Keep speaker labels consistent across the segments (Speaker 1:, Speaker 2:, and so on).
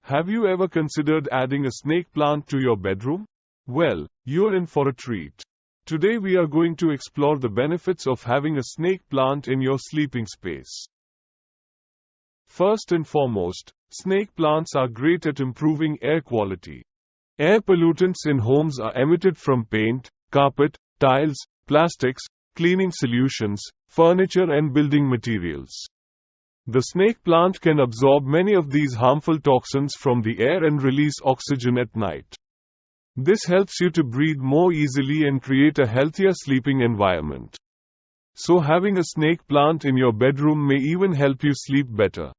Speaker 1: Have you ever considered adding a snake plant to your bedroom? Well, you're in for a treat. Today we are going to explore the benefits of having a snake plant in your sleeping space. First and foremost, snake plants are great at improving air quality. Air pollutants in homes are emitted from paint, carpet, tiles, plastics, cleaning solutions, furniture and building materials. The snake plant can absorb many of these harmful toxins from the air and release oxygen at night. This helps you to breathe more easily and create a healthier sleeping environment. So having a snake plant in your bedroom may even help you sleep better.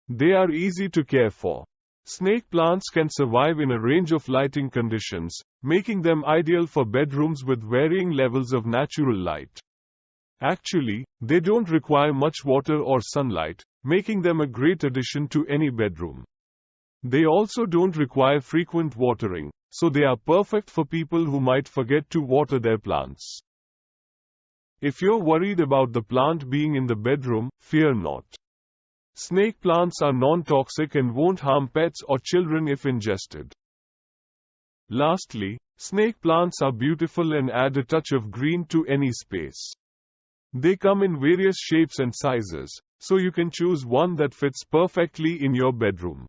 Speaker 1: They are easy to care for. Snake plants can survive in a range of lighting conditions, making them ideal for bedrooms with varying levels of natural light. Actually, they don't require much water or sunlight, making them a great addition to any bedroom. They also don't require frequent watering, so they are perfect for people who might forget to water their plants. If you're worried about the plant being in the bedroom, fear not. Snake plants are non-toxic and won't harm pets or children if ingested. Lastly, snake plants are beautiful and add a touch of green to any space. They come in various shapes and sizes, so you can choose one that fits perfectly in your bedroom.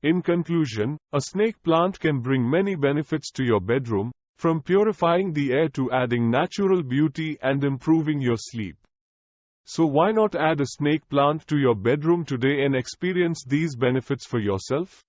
Speaker 1: In conclusion, a snake plant can bring many benefits to your bedroom, from purifying the air to adding natural beauty and improving your sleep. So why not add a snake plant to your bedroom today and experience these benefits for yourself?